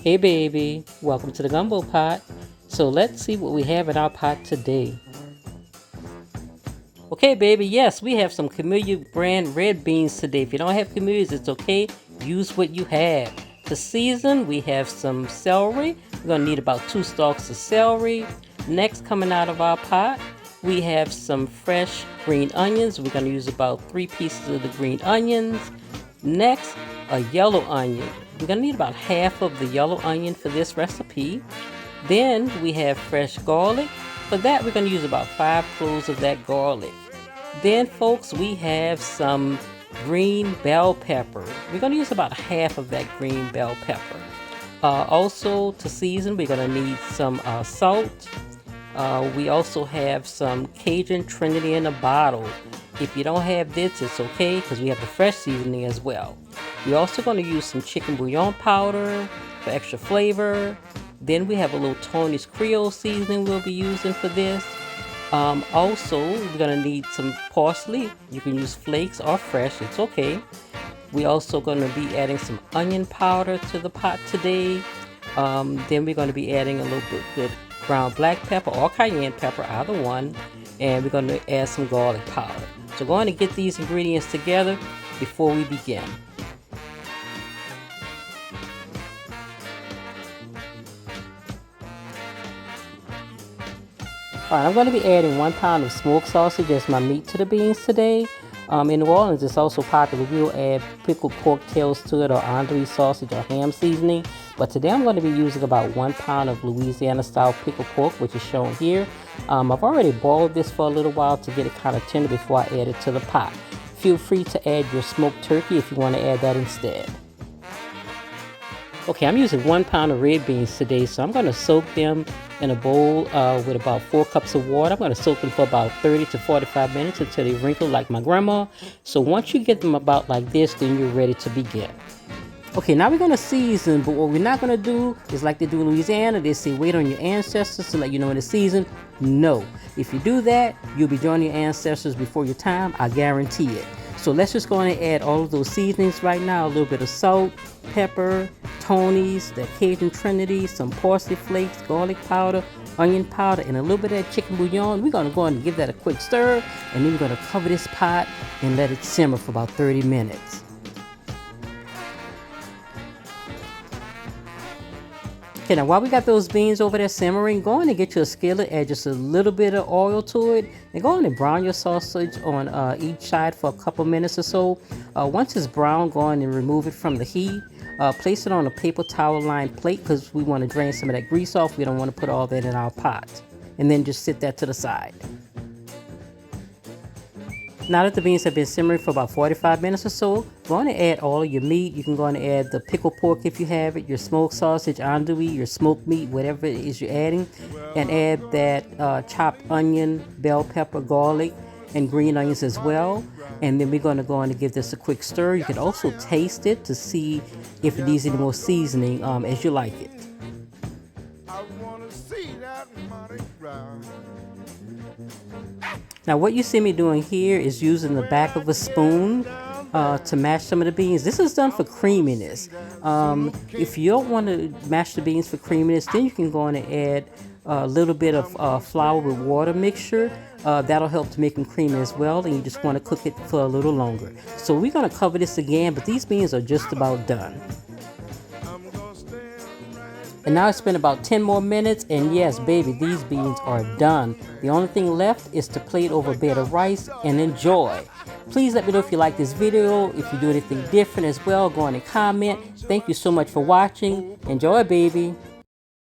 Hey baby, welcome to the gumbo pot. So let's see what we have in our pot today. Okay baby, yes, we have some Camellia brand red beans today. If you don't have Camellias, it's okay. Use what you have. To season, we have some celery. We're gonna need about 2 stalks of celery. Next, coming out of our pot, we have some fresh green onions. We're gonna use about 3 pieces of the green onions. Next, a yellow onion. We're gonna need about half of the yellow onion for this recipe. Then we have fresh garlic. For that, we're gonna use about 5 cloves of that garlic. Then folks, we have some green bell pepper. We're gonna use about half of that green bell pepper. Also to season, we're gonna need some salt. We also have some Cajun Trinity in a bottle. If you don't have this, it's okay because we have the fresh seasoning as well. We're also going to use some chicken bouillon powder for extra flavor. Then we have a little Tony's Creole seasoning we'll be using for this. Also, we're going to need some parsley. You can use flakes or fresh, it's okay. We're also going to be adding some onion powder to the pot today. Then we're going to be adding a little bit of ground black pepper or cayenne pepper, either one. And we're going to add some garlic powder. So going to get these ingredients together before we begin. Alright, I'm going to be adding 1 pound of smoked sausage as my meat to the beans today. In New Orleans, it's also popular. We'll add pickled pork tails to it or andouille sausage or ham seasoning. But today I'm going to be using about 1 pound of Louisiana style pickled pork, which is shown here. I've already boiled this for a little while to get it kind of tender before I add it to the pot. Feel free to add your smoked turkey if you want to add that instead. Okay, I'm using 1 pound of red beans today, so I'm going to soak them in a bowl with about 4 cups of water. I'm going to soak them for about 30 to 45 minutes until they wrinkle like my grandma. So once you get them about like this, then you're ready to begin. Okay, now we're going to season, but what we're not going to do is like they do in Louisiana. They say wait on your ancestors to let you know when to season. No. If you do that, you'll be joining your ancestors before your time. I guarantee it. So let's just go on and add all of those seasonings right now. A little bit of salt, pepper, Tony's, the Cajun Trinity, some parsley flakes, garlic powder, onion powder, and a little bit of that chicken bouillon. We're going to go on and give that a quick stir, and then we're going to cover this pot and let it simmer for about 30 minutes. Okay, now while we got those beans over there simmering, go on and get you a skillet, add just a little bit of oil to it, and go on and brown your sausage on each side for a couple minutes or so. Once it's brown, go on and remove it from the heat. Place it on a paper towel lined plate because we want to drain some of that grease off. We don't want to put all that in our pot. And then just sit that to the side. Now that the beans have been simmering for about 45 minutes or so, go on and add all of your meat. You can go on and add the pickled pork if you have it, your smoked sausage, andouille, your smoked meat, whatever it is you're adding. And add that chopped onion, bell pepper, garlic, and green onions as well. And then we're going to go on and give this a quick stir. You can also taste it to see if it needs any more seasoning as you like it. Now what you see me doing here is using the back of a spoon to mash some of the beans. This is done for creaminess. If you don't want to mash the beans for creaminess, then you can go on and add a little bit of flour with water mixture. That'll help to make them creamy as well, and you just want to cook it for a little longer. So we're going to cover this again, but these beans are just about done. And now it's been about 10 more minutes, and yes, baby, these beans are done. The only thing left is to plate over a bed of rice and enjoy. Please let me know if you like this video. If you do anything different as well, go on and comment. Thank you so much for watching. Enjoy, baby.